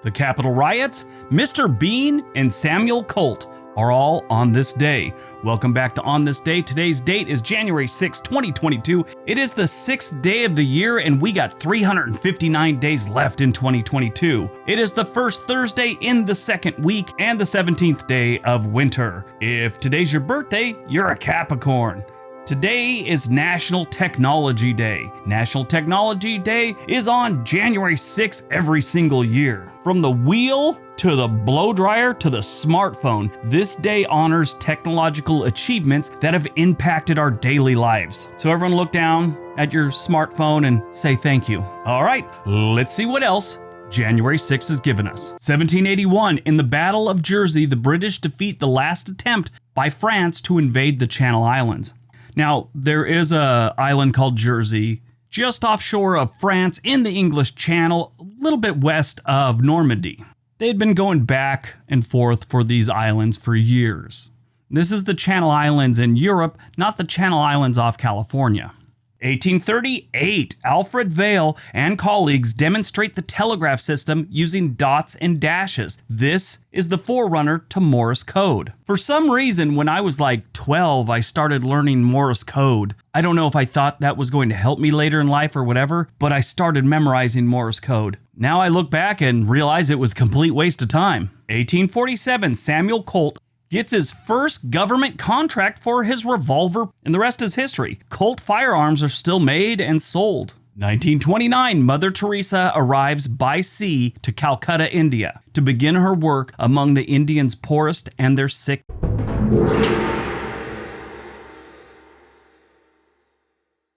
The Capitol riots, Mr. Bean, and Samuel Colt are all on this day. Welcome back to On This Day. Today's date is January 6, 2022. It is the 6th day of the year, and we got 359 days left in 2022. It is the first Thursday in the second week and the 17th day of winter. If today's your birthday, you're a Capricorn. Today is National Technology Day. National Technology Day is on January 6th every single year. From the wheel to the blow dryer to the smartphone, this day honors technological achievements that have impacted our daily lives. So everyone look down at your smartphone and say thank you. All right, let's see what else January 6th has given us. 1781, in the Battle of Jersey, the British defeat the last attempt by France to invade the Channel Islands. Now, there is an island called Jersey, just offshore of France in the English Channel, a little bit west of Normandy. They had been going back and forth for these islands for years. This is the Channel Islands in Europe, not the Channel Islands off California. 1838, Alfred Vail and colleagues demonstrate the telegraph system using dots and dashes. This is the forerunner to Morse code. For some reason, when I was like 12, I started learning Morse code. I don't know if I thought that was going to help me later in life or whatever, but I started memorizing Morse code. Now I look back and realize it was a complete waste of time. 1847, Samuel Colt gets his first government contract for his revolver, and the rest is history. Colt firearms are still made and sold. 1929, Mother Teresa arrives by sea to Calcutta, India, to begin her work among the Indians' poorest and their sick.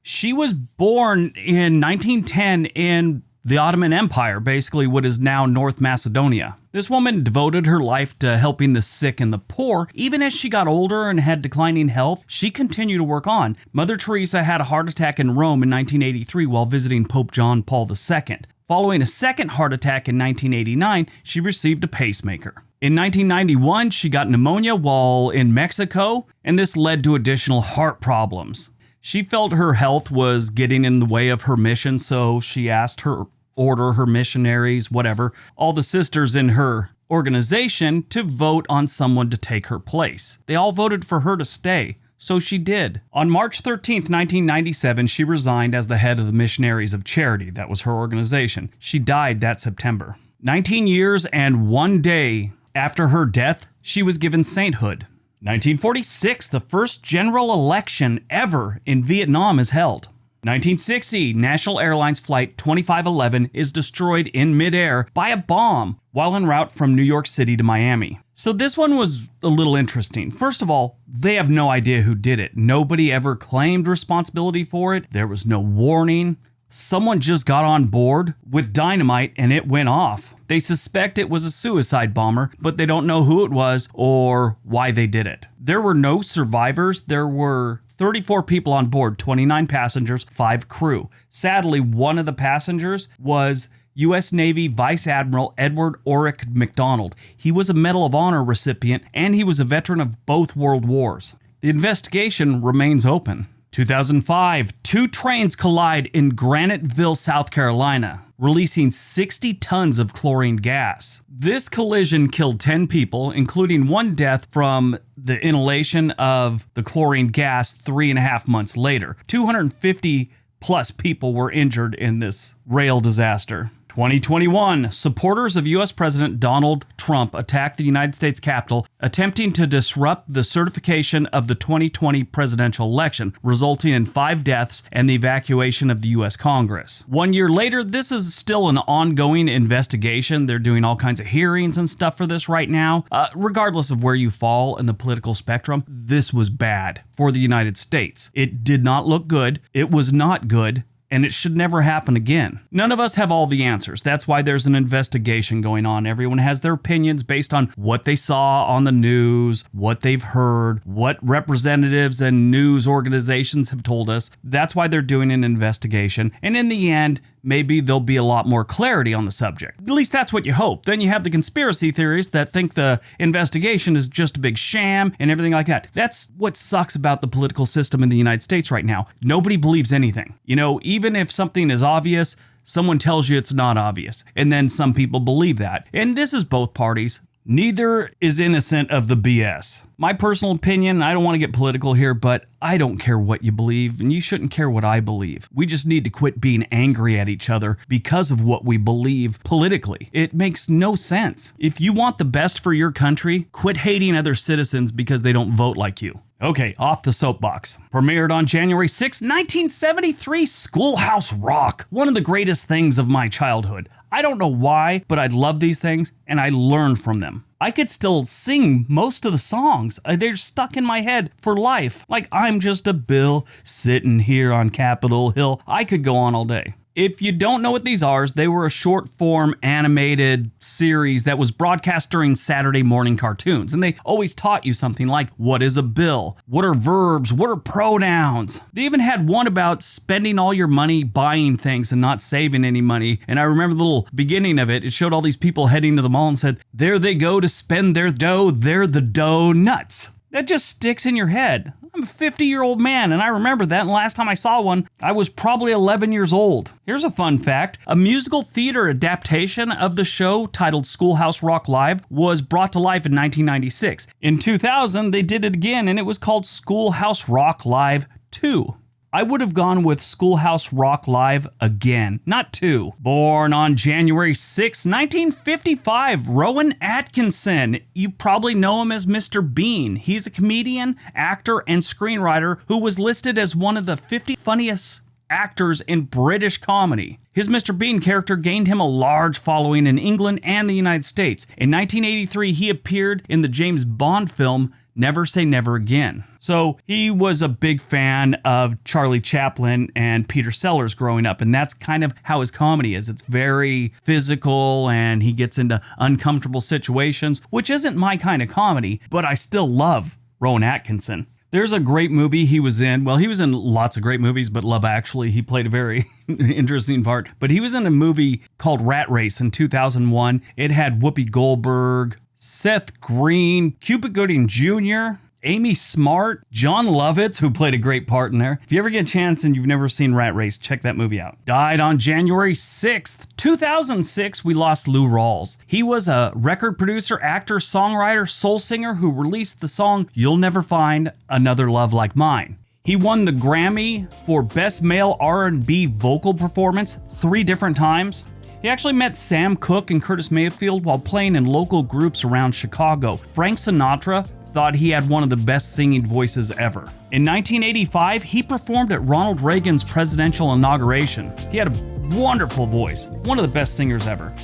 She was born in 1910 in the Ottoman Empire, basically what is now North Macedonia. This woman devoted her life to helping the sick and the poor. Even as she got older and had declining health, she continued to work on. Mother Teresa had a heart attack in Rome in 1983 while visiting Pope John Paul II. Following a second heart attack in 1989, she received a pacemaker. In 1991, she got pneumonia while in Mexico, and this led to additional heart problems. She felt her health was getting in the way of her mission, so she asked her order, her missionaries, whatever, all the sisters in her organization to vote on someone to take her place. They all voted for her to stay, so she did. On March 13th, 1997, she resigned as the head of the Missionaries of Charity. That was her organization. She died that September. 19 years and 1 day after her death, she was given sainthood. 1946, the first general election ever in Vietnam is held. 1960, National Airlines Flight 2511 is destroyed in midair by a bomb while en route from New York City to Miami. So this one was a little interesting. First of all, they have no idea who did it. Nobody ever claimed responsibility for it. There was no warning. Someone just got on board with dynamite and it went off. They suspect it was a suicide bomber, but they don't know who it was or why they did it. There were no survivors. There were 34 people on board, 29 passengers, 5 crew. Sadly, one of the passengers was U.S. Navy Vice Admiral Edward Orrick McDonald. He was a Medal of Honor recipient, and he was a veteran of both World Wars. The investigation remains open. 2005, 2 trains collide in Graniteville, South Carolina, releasing 60 tons of chlorine gas. This collision killed 10 people, including 1 death from the inhalation of the chlorine gas 3.5 months later. 250 plus people were injured in this rail disaster. 2021, supporters of U.S. President Donald Trump attacked the United States Capitol, attempting to disrupt the certification of the 2020 presidential election, resulting in 5 deaths and the evacuation of the U.S. Congress. 1 year later, this is still an ongoing investigation. They're doing all kinds of hearings and stuff for this right now. Regardless of where you fall in the political spectrum, this was bad for the United States. It did not look good. It was not good. And it should never happen again. None of us have all the answers. That's why there's an investigation going on. Everyone has their opinions based on what they saw on the news, what they've heard, what representatives and news organizations have told us. That's why they're doing an investigation. And in the end, maybe there'll be a lot more clarity on the subject. At least that's what you hope. Then you have the conspiracy theories that think the investigation is just a big sham and everything like that. That's what sucks about the political system in the United States right now. Nobody believes anything. You know, even if something is obvious, someone tells you it's not obvious, and then some people believe that. And this is both parties. Neither is innocent of the BS. My personal opinion, I don't want to get political here, but I don't care what you believe, and you shouldn't care what I believe. We just need to quit being angry at each other because of what we believe politically. It makes no sense. If you want the best for your country, quit hating other citizens because they don't vote like you. Okay, off the soapbox. Premiered on January 6, 1973, Schoolhouse Rock. One of the greatest things of my childhood. I don't know why, but I love these things, and I learn from them. I could still sing most of the songs. They're stuck in my head for life. Like, I'm just a Bill sitting here on Capitol Hill. I could go on all day. If you don't know what these are, they were a short-form animated series that was broadcast during Saturday morning cartoons. And they always taught you something like, what is a bill? What are verbs? What are pronouns? They even had one about spending all your money buying things and not saving any money. And I remember the little beginning of it. It showed all these people heading to the mall and said, there they go to spend their dough. They're the dough nuts. That just sticks in your head. I'm a 50-year-old man, and I remember that, and last time I saw one, I was probably 11 years old. Here's a fun fact. A musical theater adaptation of the show titled Schoolhouse Rock Live was brought to life in 1996. In 2000, they did it again, and it was called Schoolhouse Rock Live 2. I would have gone with Schoolhouse Rock Live again, not 2. Born on January 6, 1955, Rowan Atkinson. You probably know him as Mr. Bean. He's a comedian, actor, and screenwriter who was listed as one of the 50 funniest actors in British comedy. His Mr. Bean character gained him a large following in England and the United States. In 1983, he appeared in the James Bond film Never Say Never Again. So he was a big fan of Charlie Chaplin and Peter Sellers growing up, and that's kind of how his comedy is. It's very physical, and he gets into uncomfortable situations, which isn't my kind of comedy, but I still love Rowan Atkinson. There's a great movie he was in. Well, he was in lots of great movies, but Love Actually, he played a very interesting part. But he was in a movie called Rat Race in 2001. It had Whoopi Goldberg, Seth Green, Cuba Gooding Jr., Amy Smart, John Lovitz, who played a great part in there. If you ever get a chance and you've never seen Rat Race, check that movie out. Died on January 6th, 2006, we lost Lou Rawls. He was a record producer, actor, songwriter, soul singer who released the song You'll Never Find Another Love Like Mine. He won the Grammy for Best Male R&B Vocal Performance 3 different times. He actually met Sam Cooke and Curtis Mayfield while playing in local groups around Chicago. Frank Sinatra thought he had one of the best singing voices ever. In 1985, he performed at Ronald Reagan's presidential inauguration. He had a wonderful voice, one of the best singers ever.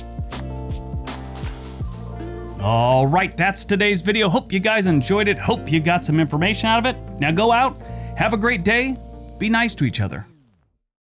All right, that's today's video. Hope you guys enjoyed it. Hope you got some information out of it. Now go out, have a great day, be nice to each other.